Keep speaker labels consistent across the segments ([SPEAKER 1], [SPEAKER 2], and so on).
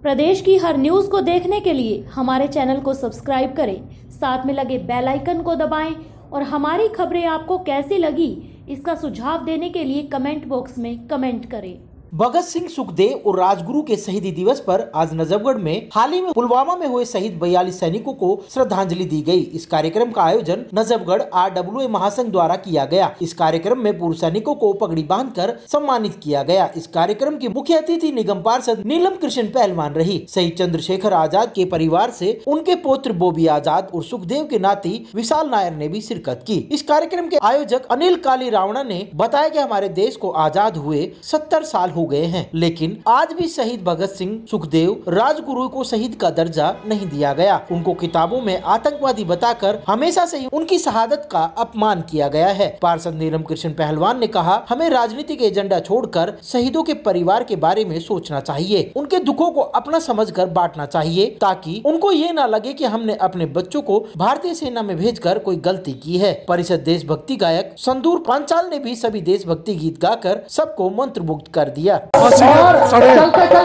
[SPEAKER 1] प्रदेश की हर न्यूज़ को देखने के लिए हमारे चैनल को सब्सक्राइब करें, साथ में लगे बेल आइकन को दबाएं और हमारी खबरें आपको कैसी लगी इसका सुझाव देने के लिए कमेंट बॉक्स में कमेंट करें।
[SPEAKER 2] भगत सिंह, सुखदेव और राजगुरु के शहीदी दिवस पर आज नजफगढ़ में हाल ही में पुलवामा में हुए शहीद 42 सैनिकों को श्रद्धांजलि दी गई। इस कार्यक्रम का आयोजन नजफगढ़ RWA महासंघ द्वारा किया गया। इस कार्यक्रम में पूर्व सैनिकों को पगड़ी बांधकर सम्मानित किया गया। इस कार्यक्रम की मुख्य अतिथि निगम पार्षद नीलम कृष्ण पहलवान रही। शहीद चंद्रशेखर आजाद के परिवार से उनके पुत्र बोबी आजाद और सुखदेव के नाती विशाल नायर ने भी शिरकत की। इस कार्यक्रम के आयोजक अनिल काली रावणा ने बताया कि हमारे देश को आजाद हुए 70 साल हो गए हैं, लेकिन आज भी शहीद भगत सिंह, सुखदेव, राजगुरु को शहीद का दर्जा नहीं दिया गया। उनको किताबों में आतंकवादी बताकर हमेशा से ही उनकी शहादत का अपमान किया गया है। पार्षद नीलम कृष्ण पहलवान ने कहा, हमें राजनीतिक एजेंडा छोड़कर शहीदों के परिवार के बारे में सोचना चाहिए। उनके दुखों को अपना समझकर बांटना चाहिए, ताकि उनको ये न लगे कि हमने अपने बच्चों को भारतीय सेना में भेजकर कोई गलती की है। परिषद देशभक्ति गायक संदूर पांचाल ने भी सभी देशभक्ति गीत गाकर सबको मंत्रमुग्ध कर दिया।
[SPEAKER 3] सड़े,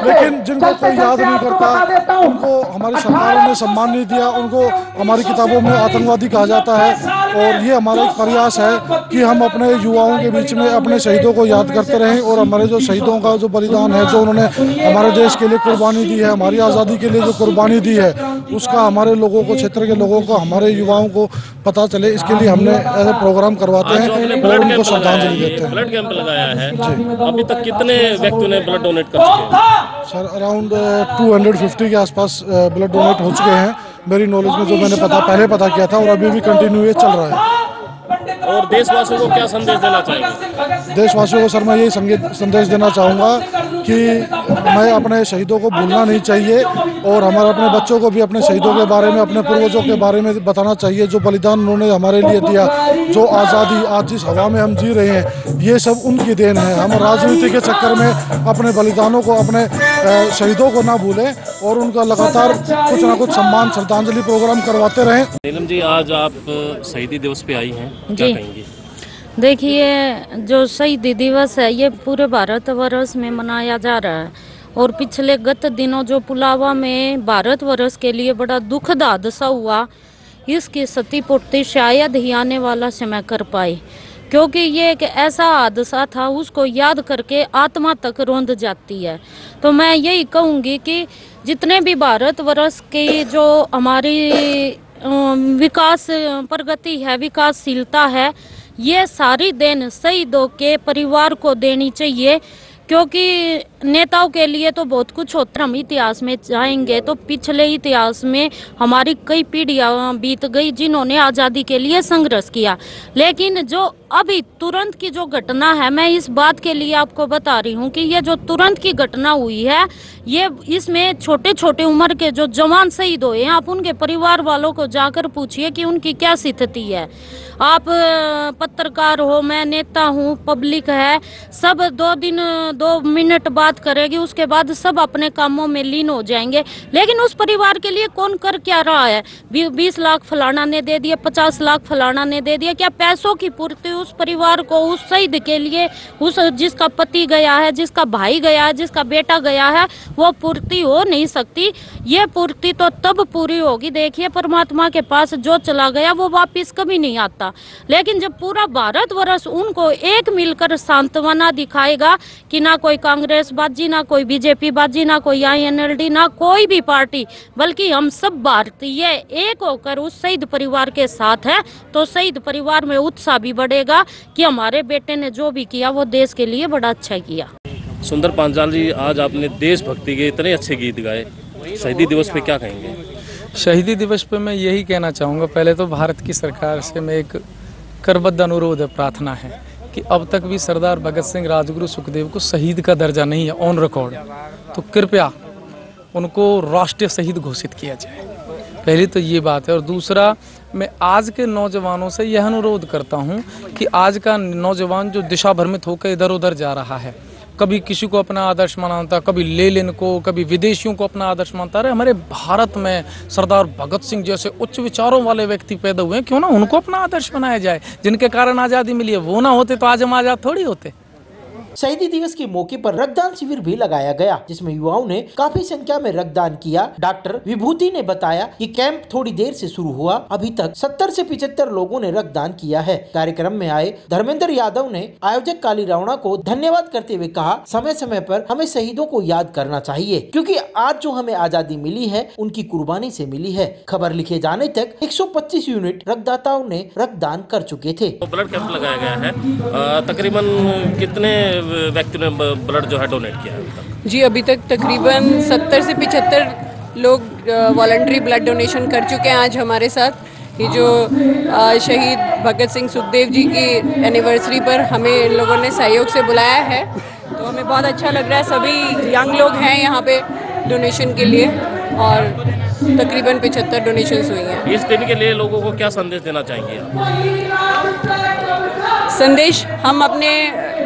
[SPEAKER 3] लेकिन जिनको कोई याद नहीं करता, उनको हमारी सरकारों ने सम्मान नहीं दिया, उनको हमारी किताबों में आतंकवादी कहा जाता है। और ये हमारा एक प्रयास है कि हम अपने युवाओं के बीच में अपने शहीदों को याद करते रहें और हमारे जो शहीदों का जो बलिदान है, जो उन्होंने हमारे देश के लिए कुर्बानी दी है, हमारी आज़ादी के लिए जो कुर्बानी दी है, उसका हमारे लोगों को, क्षेत्र के लोगों को, हमारे युवाओं को पता चले। इसके लिए हमने ऐसे प्रोग्राम करवाते हैं और उनको श्रद्धांजलि देते हैं।
[SPEAKER 4] ब्लड कैंप लगाया है जी। अभी तक कितने व्यक्तियों ने ब्लड डोनेट कर चुके हैं?
[SPEAKER 3] सर अराउंड 250 के आसपास ब्लड डोनेट हो चुके हैं मेरी नॉलेज में, जो मैंने पहले पता किया था, और अभी भी कंटिन्यू ये चल रहा है।
[SPEAKER 4] और देशवासियों को क्या संदेश देना चाहिए?
[SPEAKER 3] देशवासियों को सर मैं यही संदेश देना चाहूँगा कि मैं अपने शहीदों को भूलना नहीं चाहिए और हमारे अपने बच्चों को भी अपने शहीदों के बारे में, अपने पूर्वजों के बारे में बताना चाहिए, जो बलिदान उन्होंने हमारे लिए दिया, जो आज़ादी आज जिस हवा में हम जी रहे हैं, ये सब उनकी देन है। हम राजनीति के चक्कर में अपने बलिदानों को, अपने शहीदों को ना भूलें और उनका लगातार कुछ ना कुछ सम्मान, श्रद्धांजलि प्रोग्राम करवाते रहें।
[SPEAKER 4] नीलम जी, आज आप शहीदी दिवस पे आई हैं, क्या कहेंगी?
[SPEAKER 5] देखिए, जो शहीदी दिवस है ये पूरे भारतवर्ष में मनाया जा रहा है और पिछले गत दिनों जो पुलवामा में भारतवर्ष के लिए बड़ा दुखद हादसा हुआ, इसकी क्षतिपूर्ति शायद ही आने वाला समय कर पाए, क्योंकि ये एक ऐसा हादसा था, उसको याद करके आत्मा तक रोंद जाती है। तो मैं यही कहूँगी कि जितने भी भारतवर्ष की जो हमारी विकास प्रगति है, विकासशीलता है, ये सारी देन शहीदों के परिवार को देनी चाहिए, क्योंकि नेताओं के लिए तो बहुत कुछ होता। हम इतिहास में जाएंगे तो पिछले इतिहास में हमारी कई पीढ़ियां बीत गई जिन्होंने आज़ादी के लिए संघर्ष किया, लेकिन जो अभी तुरंत की जो घटना है, मैं इस बात के लिए आपको बता रही हूँ कि ये जो तुरंत की घटना हुई है, ये इसमें छोटे छोटे उम्र के जो जवान शहीद हुए हैं, आप उनके परिवार वालों को जाकर पूछिए कि उनकी क्या स्थिति है। आप पत्रकार हो, मैं नेता हूँ, पब्लिक है, सब 2 मिनट बात करेगी, उसके बाद सब अपने कामों में लीन हो जाएंगे, लेकिन उस परिवार के लिए कौन कर क्या रहा है? 20 लाख फलाना ने दे दिया, 50 लाख फलाना ने दे दिया। क्या पैसों की पूर्ति उस परिवार को, उस शहीद के लिए, उस जिसका पति गया है, जिसका भाई गया है, जिसका बेटा गया है, वो पूर्ति हो नहीं सकती। ये पूर्ति तो तब पूरी होगी, देखिए परमात्मा के पास जो चला गया वो वापिस कभी नहीं आता। लेकिन जब पूरा भारतवर्ष उनको एक मिलकर सांत्वना दिखाएगा कि ना कोई कांग्रेस बाजी, ना कोई बीजेपी बाजी, ना कोई INLD, ना कोई भी पार्टी, बल्कि हम सब भारतीय एक होकर उस शहीद परिवार के साथ है, तो शहीद परिवार में उत्साह भी बढ़ेगा कि हमारे बेटे ने जो भी किया वो देश के लिए बड़ा अच्छा किया।
[SPEAKER 4] सुंदर पांचाल जी, आज आपने देशभक्ति के इतने अच्छे गीत गाए, शहीदी दिवस पे क्या कहेंगे?
[SPEAKER 6] शहीदी दिवस पे मैं यही कहना चाहूँगा, पहले तो भारत की सरकार से मैं एक करबद्ध अनुरोध है, प्रार्थना है कि अब तक भी सरदार भगत सिंह, राजगुरु, सुखदेव को शहीद का दर्जा नहीं है ऑन रिकॉर्ड, तो कृपया उनको राष्ट्रीय शहीद घोषित किया जाए। पहली तो ये बात है। और दूसरा, मैं आज के नौजवानों से यह अनुरोध करता हूँ कि आज का नौजवान जो दिशा भ्रमित होकर इधर उधर जा रहा है, कभी किसी को अपना आदर्श मानता, कभी लेनिन को, कभी विदेशियों को अपना आदर्श मानता। अरे हमारे भारत में सरदार भगत सिंह जैसे उच्च विचारों वाले व्यक्ति पैदा हुए, क्यों ना उनको अपना आदर्श बनाया जाए। जिनके कारण आज़ादी मिली है, वो ना होते तो आज हम आज़ाद थोड़ी होते।
[SPEAKER 2] शहीदी दिवस के मौके पर रक्तदान शिविर भी लगाया गया, जिसमें युवाओं ने काफी संख्या में रक्तदान किया। डॉक्टर विभूति ने बताया कि कैंप थोड़ी देर से शुरू हुआ, अभी तक 70 से 75 लोगों ने रक्तदान किया है। कार्यक्रम में आए धर्मेंद्र यादव ने आयोजक काली रावणा को धन्यवाद करते हुए कहा, समय समय पर हमें शहीदों को याद करना चाहिए, क्योंकि आज जो हमें आजादी मिली है उनकी कुर्बानी से मिली है। खबर लिखे जाने तक 125 यूनिट रक्तदाताओं ने रक्तदान कर चुके थे।
[SPEAKER 4] ब्लड कैंप लगाया गया है, तकरीबन कितने व्यक्ति ने ब्लड जो है डोनेट किया है अभी तक?
[SPEAKER 7] जी, अभी तक तकरीबन 70 से 75 लोग वॉलंटरी ब्लड डोनेशन कर चुके हैं। आज हमारे साथ ये जो शहीद भगत सिंह सुखदेव जी की एनिवर्सरी पर हमें इन लोगों ने सहयोग से बुलाया है, तो हमें बहुत अच्छा लग रहा है। सभी यंग लोग हैं यहाँ पे डोनेशन के लिए और तकरीबन 75 डोनेशंस हुई हैं।
[SPEAKER 4] इस दिन के लिए लोगों को क्या संदेश देना चाहेंगे आप?
[SPEAKER 7] संदेश हम अपने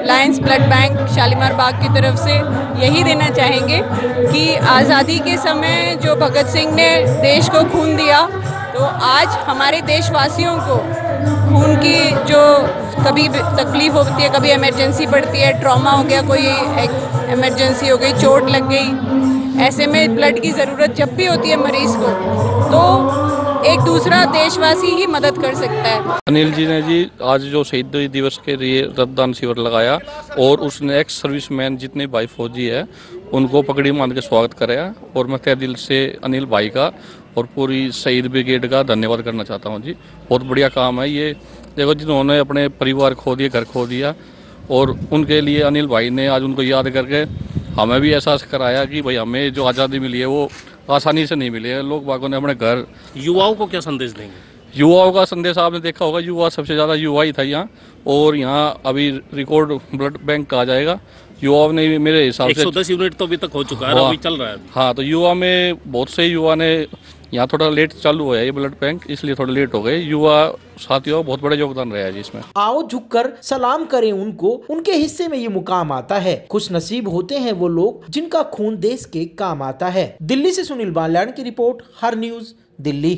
[SPEAKER 7] लायंस ब्लड बैंक शालीमार बाग की तरफ से यही देना चाहेंगे कि आज़ादी के समय जो भगत सिंह ने देश को खून दिया, तो आज हमारे देशवासियों को खून की जो कभी तकलीफ होती है, कभी इमरजेंसी पड़ती है, ट्रॉमा हो गया, कोई इमरजेंसी हो गई, चोट लग गई, ऐसे में ब्लड की ज़रूरत जब भी होती है मरीज़ को, तो एक दूसरा देशवासी ही मदद कर सकता है।
[SPEAKER 8] अनिल जी ने आज जो शहीद दिवस के लिए रक्तदान शिविर लगाया और उसने एक्स सर्विसमैन जितने भाई फौजी है उनको पगड़ी बांध के स्वागत कराया, और मैं तहे दिल से अनिल भाई का और पूरी शहीद ब्रिगेड का धन्यवाद करना चाहता हूँ जी। बहुत बढ़िया काम है ये। देखो, जिन्होंने अपने परिवार खो दिए, घर खो दिया, और उनके लिए अनिल भाई ने आज उनको याद करके हमें भी एहसास कराया कि भाई हमें जो आज़ादी मिली है वो आसानी से नहीं मिली है। लोग बागों ने अपने घर।
[SPEAKER 4] युवाओं को क्या संदेश देंगे?
[SPEAKER 8] युवाओं का संदेश आपने देखा होगा, युवा सबसे ज़्यादा युवा ही था यहाँ, और यहाँ अभी रिकॉर्ड ब्लड बैंक कहा जाएगा। युवाओं ने मेरे हिसाब से
[SPEAKER 4] 110 यूनिट तो अभी तक हो चुका है, अभी चल रहा है।
[SPEAKER 8] हाँ, तो युवा में बहुत से युवा ने यहाँ थोड़ा लेट चालू हुआ है ये ब्लड बैंक, इसलिए थोड़ा लेट हो गए। युवा साथियों बहुत बड़ा योगदान रहा है जी इसमें।
[SPEAKER 2] आओ झुककर सलाम करें उनको, उनके हिस्से में ये मुकाम आता है। खुश नसीब होते हैं वो लोग जिनका खून देश के काम आता है। दिल्ली से सुनील बाल्यान की रिपोर्ट, हर न्यूज दिल्ली।